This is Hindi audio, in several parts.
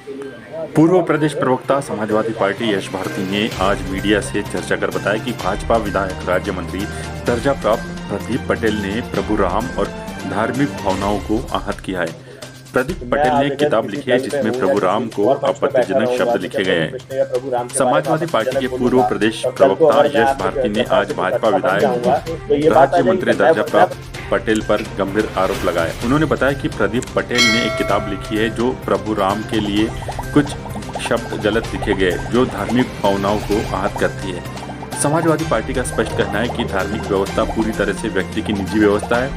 पूर्व प्रदेश प्रवक्ता समाजवादी पार्टी यश भारती ने आज मीडिया से चर्चा कर बताया कि भाजपा विधायक राज्य मंत्री दर्जा प्राप्त प्रदीप पटेल ने प्रभु राम और धार्मिक भावनाओं को आहत किया है। प्रदीप पटेल ने एक किताब लिखी है जिसमें प्रभु राम को आपत्तिजनक शब्द लिखे गए हैं। समाजवादी पार्टी के पूर्व प्रदेश प्रवक्ता यश भारती ने आज भाजपा विधायक राज्य मंत्री दर्जा प्राप्त पटेल पर गंभीर आरोप लगाए। उन्होंने बताया कि प्रदीप पटेल ने एक किताब लिखी है जो प्रभु राम के लिए कुछ शब्द गलत लिखे गए जो धार्मिक भावनाओं को आहत करती है। समाजवादी पार्टी का स्पष्ट कहना है कि धार्मिक व्यवस्था पूरी तरह से व्यक्ति की निजी व्यवस्था है,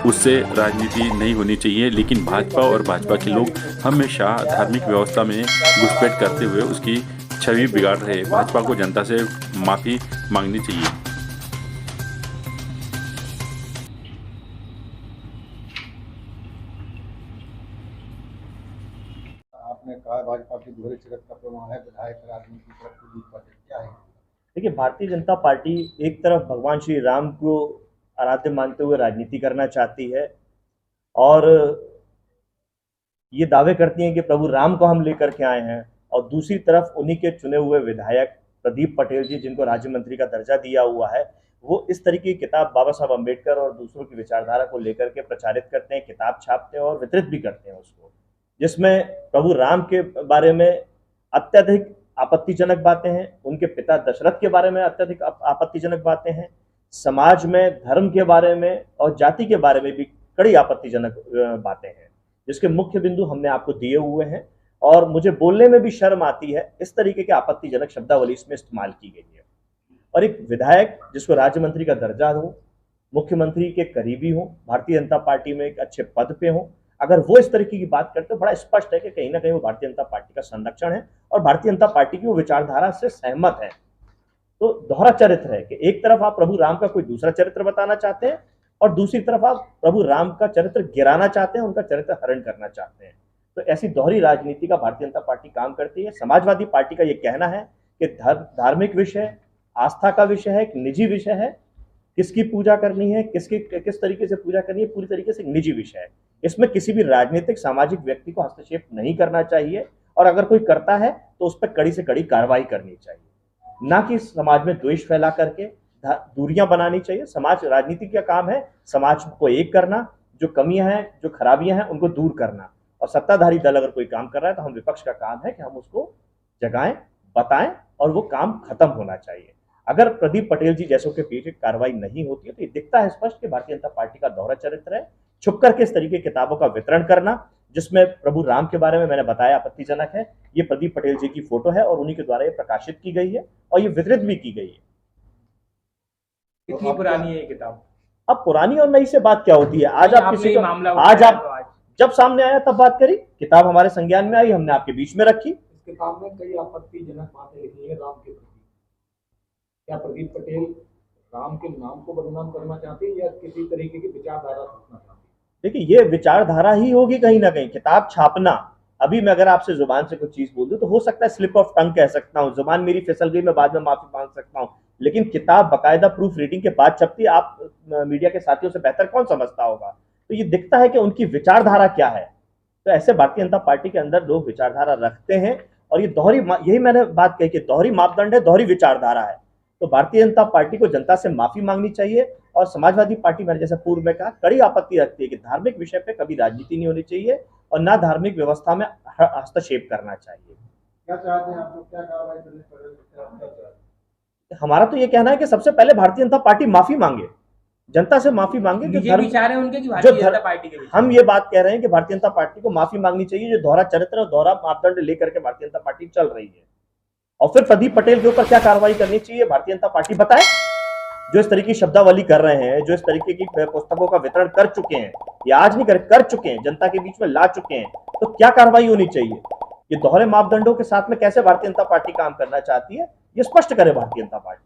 उससे राजनीति नहीं होनी चाहिए। लेकिन भाजपा और भाजपा के लोग हमेशा धार्मिक व्यवस्था में घुसपैठ करते हुए उसकी छवि बिगाड़ रहे। भाजपा को जनता से माफी मांगनी चाहिए। आपने कहा भाजपा की दोहरे चरित्र का प्रमाण है विधायक राजनीति की तरफ प्रदीप पटेल, क्या है? देखिए, भारतीय जनता पार्टी एक तरफ भगवान श्री राम को आराध्य मानते हुए राजनीति करना चाहती है और ये दावे करती हैं कि प्रभु राम को हम लेकर के आए हैं, और दूसरी तरफ उन्हीं के चुने हुए विधायक प्रदीप पटेल जी, जिनको राज्य मंत्री का दर्जा दिया हुआ है, वो इस तरीके की किताब बाबा साहब अम्बेडकर और दूसरों की विचारधारा को लेकर के प्रचारित करते हैं, किताब छापते हैं और वितरित भी करते हैं उसको, जिसमें प्रभु राम के बारे में अत्यधिक आपत्तिजनक बातें हैं, उनके पिता दशरथ के बारे में अत्यधिक आपत्तिजनक बातें हैं, समाज में धर्म के बारे में और जाति के बारे में भी कड़ी आपत्तिजनक बातें हैं, जिसके मुख्य बिंदु हमने आपको दिए हुए हैं। और मुझे बोलने में भी शर्म आती है, इस तरीके के आपत्तिजनक शब्दावली इसमें इस्तेमाल की गई है। और एक विधायक जिसको राज्य मंत्री का दर्जा हो, मुख्यमंत्री के करीबी हो, भारतीय जनता पार्टी में एक अच्छे पद पे हो, अगर वो इस तरीके की बात करते, बड़ा स्पष्ट है कि कहीं ना कहीं वो भारतीय जनता पार्टी का संरक्षण है और भारतीय जनता पार्टी की वो विचारधारा से सहमत है। तो दोहरा चरित्र है कि एक तरफ आप प्रभु राम का कोई दूसरा चरित्र बताना चाहते हैं और दूसरी तरफ आप प्रभु राम का चरित्र गिराना चाहते हैं, उनका चरित्र हरण करना चाहते हैं। तो ऐसी दोहरी राजनीति का भारतीय जनता पार्टी काम करती है। समाजवादी पार्टी का ये कहना है कि धार्मिक विषय, आस्था का विषय है, एक निजी विषय है, किसकी पूजा करनी है, किस तरीके से पूजा करनी है, पूरी तरीके से एक निजी विषय है। इसमें किसी भी राजनीतिक सामाजिक व्यक्ति को हस्तक्षेप नहीं करना चाहिए, और अगर कोई करता है तो उस पर कड़ी से कड़ी कार्रवाई करनी चाहिए, ना कि समाज में द्वेष फैला करके दूरियां बनानी चाहिए। समाज राजनीति का काम है समाज को एक करना, जो कमियां हैं, जो खराबियां हैं, उनको दूर करना। और सत्ताधारी दल अगर कोई काम कर रहा है तो हम विपक्ष का काम है कि हम उसको जगाएं, बताएं और वो काम खत्म होना चाहिए। अगर प्रदीप पटेल जी जैसों के पीछे कार्रवाई नहीं होती है तो ये दिखता है स्पष्ट कि भारतीय जनता पार्टी का दोहरा चरित्र है। छुप करके इस तरीके की किताबों का वितरण करना, जिसमें प्रभु राम के बारे में मैंने बताया आपत्तिजनक है। ये प्रदीप पटेल जी की फोटो है और उन्हीं के द्वारा ये प्रकाशित की गई है और ये वितरित भी की गई है। कितनी पुरानी है ये किताब? अब पुरानी और नई से बात क्या होती है? आज आप किसी को, आज आप जब सामने आया तब बात करी, किताब हमारे संज्ञान में आई, हमने आपके बीच में रखी। इस किताब में कई आपत्तिजनक बातें लिखी है राम के प्रति। क्या प्रदीप पटेल राम के नाम को बदनाम करना चाहते हैं या किसी तरीके की विचारधारा रखना चाहते हैं? देखिए, ये विचारधारा ही होगी कहीं ना कहीं। किताब छापना, अभी मैं अगर आपसे जुबान से कुछ चीज बोल दूं तो हो सकता है स्लिप ऑफ टंग कह सकता हूं, जुबान मेरी फिसल गई, मैं बाद में माफी मांग सकता हूं, लेकिन किताब बकायदा प्रूफ रीडिंग के बाद छपती है। आप मीडिया के साथियों से बेहतर कौन समझता होगा? तो ये दिखता है कि उनकी विचारधारा क्या है। तो ऐसे भारतीय जनता पार्टी के अंदर लोग विचारधारा रखते हैं और ये दोहरी, यही मैंने बात कही कि दोहरी मापदंड है, दोहरी विचारधारा है। तो भारतीय जनता पार्टी को जनता से माफी मांगनी चाहिए। और समाजवादी पार्टी, मैंने जैसे पूर्व में कहा, कड़ी आपत्ति रखती है कि धार्मिक विषय पे कभी राजनीति नहीं होनी चाहिए और ना धार्मिक व्यवस्था में हस्तक्षेप करना चाहिए। क्या चाहते हैं आप लोग, क्या कार्रवाई करनी पड़ेगी? हमारा तो ये कहना है कि सबसे पहले भारतीय जनता पार्टी माफी मांगे, जनता से माफी मांगे। जो विचार है उनके, भारतीय जनता पार्टी के हम ये बात कह रहे हैं कि भारतीय जनता पार्टी को माफी मांगनी चाहिए, जो दोहरा चरित्र और दोहरा मापदंड लेकर के भारतीय जनता पार्टी चल रही है। और फिर प्रदीप पटेल के ऊपर क्या कार्रवाई करनी चाहिए भारतीय जनता पार्टी बताए। जो इस तरीके की शब्दावली कर रहे हैं, जो इस तरीके की पुस्तकों का वितरण कर चुके हैं, ये आज नहीं कर चुके हैं, जनता के बीच में ला चुके हैं, तो क्या कार्रवाई होनी चाहिए? ये दोहरे मापदंडों के साथ में कैसे भारतीय जनता पार्टी काम करना चाहती है, ये स्पष्ट करे भारतीय जनता पार्टी।